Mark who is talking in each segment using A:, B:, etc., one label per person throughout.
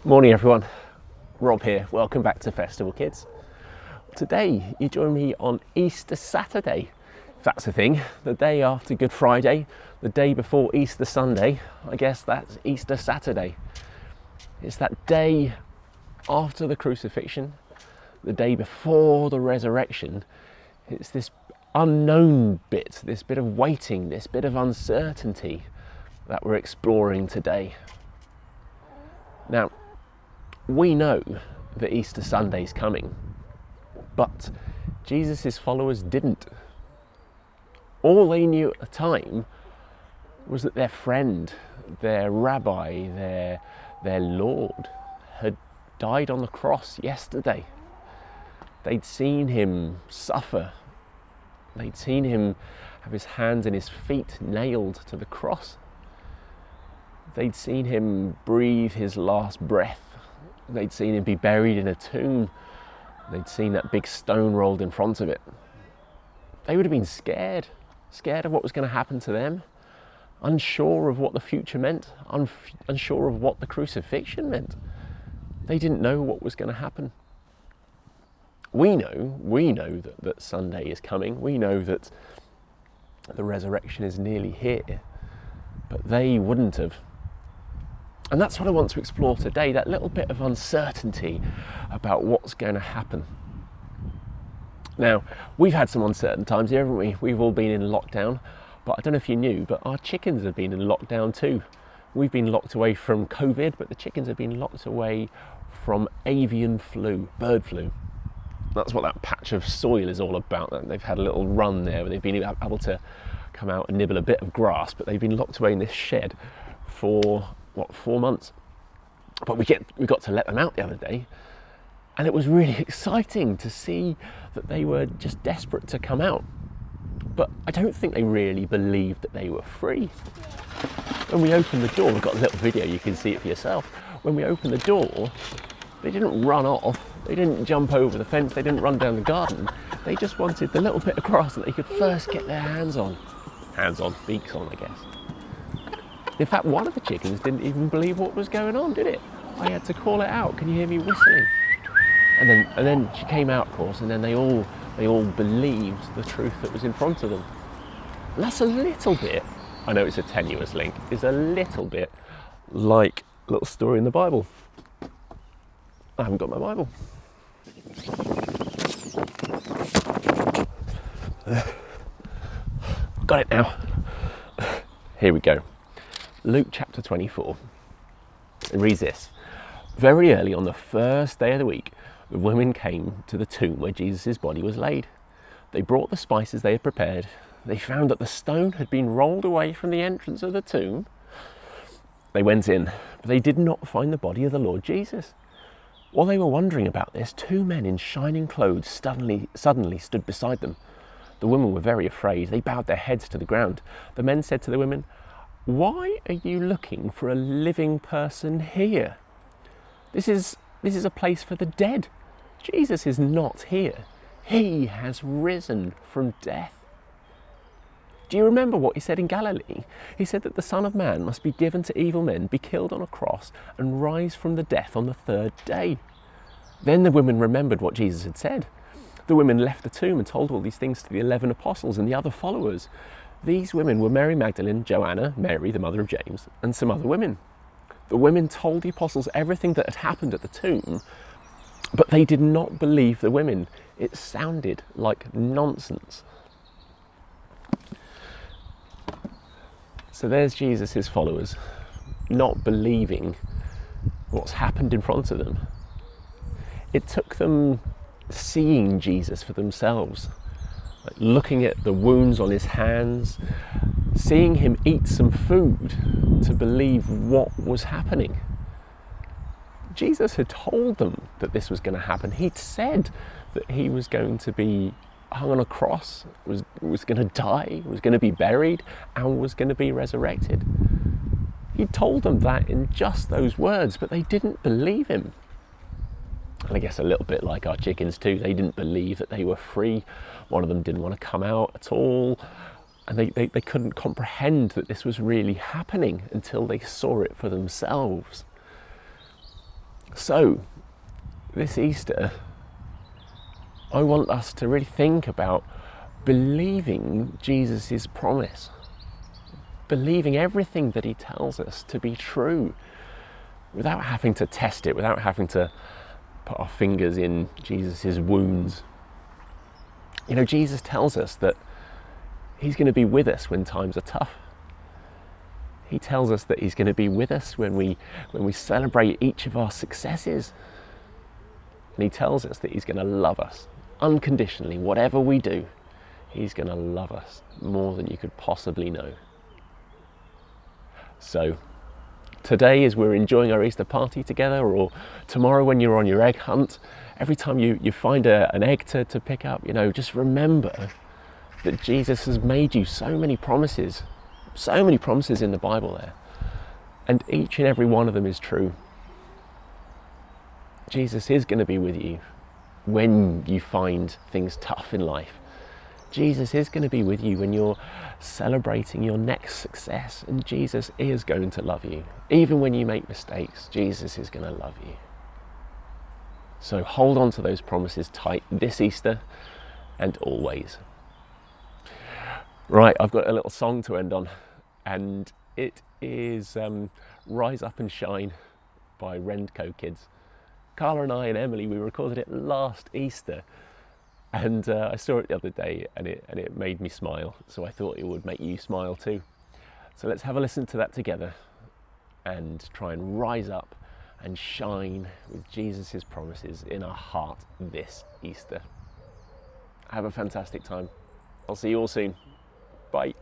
A: Morning everyone, Rob here, welcome back to Festival Kids. Today you join me on Easter Saturday, if that's a thing, the day after Good Friday, the day before Easter Sunday. I guess that's Easter Saturday. It's that day after the crucifixion, the day before the resurrection. It's this unknown bit, this bit of waiting, this bit of uncertainty that we're exploring today. Now, we know that Easter Sunday's coming, but Jesus' followers didn't. All they knew at the time was that their friend, their rabbi, their Lord had died on the cross yesterday. They'd seen him suffer. They'd seen him have his hands and his feet nailed to the cross. They'd seen him breathe his last breath. They'd seen him be buried in a tomb. They'd seen that big stone rolled in front of it. They would have been scared of what was going to happen to them, unsure of what the future meant, unsure of what the crucifixion meant. They didn't know what was going to happen. We know that Sunday is coming. We know that the resurrection is nearly here, but they wouldn't have. And that's what I want to explore today, that little bit of uncertainty about what's going to happen. Now, we've had some uncertain times here, haven't we? We've all been in lockdown, but I don't know if you knew, but our chickens have been in lockdown too. We've been locked away from COVID, but the chickens have been locked away from avian flu, bird flu. That's what that patch of soil is all about. They've had a little run there where they've been able to come out and nibble a bit of grass, but they've been locked away in this shed for 4 months. But we got to let them out the other day, and it was really exciting to see that they were just desperate to come out. But I don't think they really believed that they were free. When we opened the door, we've got a little video, you can see it for yourself. When we opened the door, they didn't run off, they didn't jump over the fence, they didn't run down the garden. They just wanted the little bit of grass that they could first get their hands on. Beaks on, I guess. In fact, one of the chickens didn't even believe what was going on, did it? I had to call it out. Can you hear me whistling? And then she came out, of course, and then they all believed the truth that was in front of them. And that's a little bit, I know it's a tenuous link, is a little bit like a little story in the Bible. I haven't got my Bible. Got it now. Here we go. Luke chapter 24. It reads this. Very early on the first day of the week, the women came to the tomb where Jesus' body was laid. They brought the spices they had prepared. They found that the stone had been rolled away from the entrance of the tomb. They went in, but they did not find the body of the Lord Jesus. While they were wondering about this, 2 men in shining clothes suddenly stood beside them. The women were very afraid. They bowed their heads to the ground. The men said to the women, "Why are you looking for a living person here? This is a place for the dead. Jesus is not here. He has risen from death." Do you remember what he said in Galilee? He said that the Son of Man must be given to evil men, be killed on a cross, and rise from the death on the 3rd day. Then the women remembered what Jesus had said. The women left the tomb and told all these things to the 11 apostles and the other followers. These women were Mary Magdalene, Joanna, Mary, the mother of James, and some other women. The women told the apostles everything that had happened at the tomb, but they did not believe the women. It sounded like nonsense. So there's Jesus' followers, not believing what's happened in front of them. It took them seeing Jesus for themselves, like looking at the wounds on his hands, seeing him eat some food to believe what was happening. Jesus had told them that this was going to happen. He'd said that he was going to be hung on a cross, was going to die, was going to be buried, and was going to be resurrected. He told them that in just those words, but they didn't believe him. And I guess a little bit like our chickens too, they didn't believe that they were free. One of them didn't want to come out at all, and they couldn't comprehend that this was really happening until they saw it for themselves. So, this Easter, I want us to really think about believing Jesus' promise, believing everything that he tells us to be true, without having to test it, without having to put our fingers in Jesus' wounds. You know, Jesus tells us that he's going to be with us when times are tough. He tells us that he's going to be with us when we celebrate each of our successes. And he tells us that he's going to love us unconditionally. Whatever we do, he's going to love us more than you could possibly know. So today, as we're enjoying our Easter party together, or tomorrow when you're on your egg hunt, every time you find an egg to pick up, you know, just remember that Jesus has made you so many promises in the Bible there. And each and every one of them is true. Jesus is going to be with you when you find things tough in life. Jesus is going to be with you when you're celebrating your next success, and Jesus is going to love you. Even when you make mistakes, Jesus is going to love you. So hold on to those promises tight this Easter and always. Right, I've got a little song to end on, and it is Rise Up and Shine by Rendco Kids. Carla and I and Emily, we recorded it last Easter, and I saw it the other day, and it made me smile, so I thought it would make you smile too. So let's have a listen to that together and try and rise up and shine with Jesus' promises in our heart this Easter. Have a fantastic time. I'll see you all soon. Bye.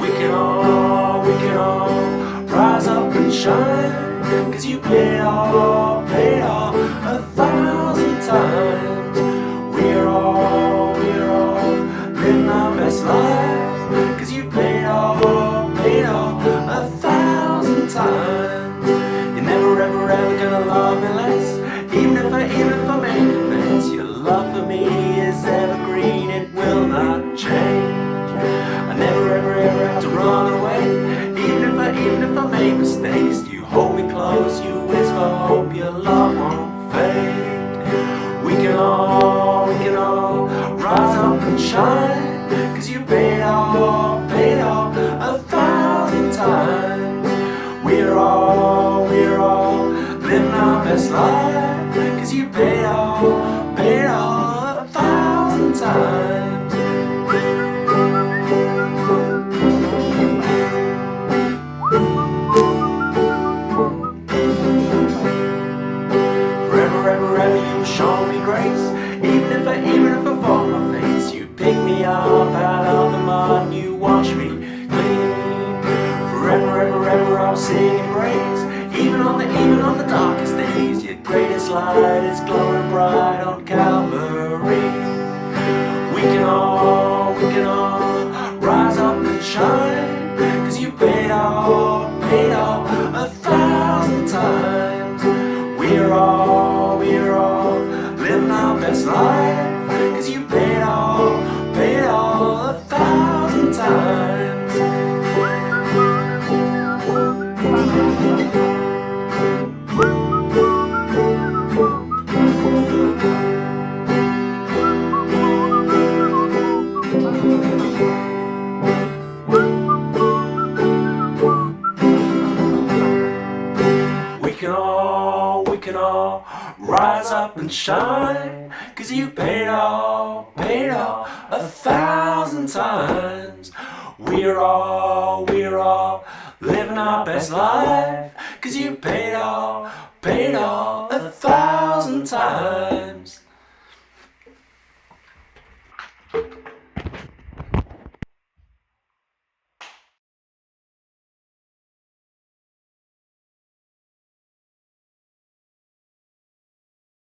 A: We can all rise up and shine, 'cause you paid all 1,000 times. We're all living our best life, 'cause you paid all 1,000 times. You're never ever gonna love me less, even if I make a mess. Your love for me is evergreen, it will not change. I never ever have to run away, even if I make mistakes. You hold me close, you whisper hope, your love won't fade. We can all rise up and shine, 'cause you paid all 1,000 times. We're all living our best life, 'cause you paid all 1,000 times. Forever you show me grace, even if I fall on my face. You pick me up out of the mud and you wash me clean. Forever I'll sing in praise, even on the darkest days. Your greatest light is glowing bright on Calvary. We can all rise up and shine, 'cause you paid all 1,000 times. We're all living our best life, 'cause you paid all 1,000 times. We can all rise up and shine, 'cause you paid all 1,000 times. We're all living our best life, 'cause you paid all 1,000 times.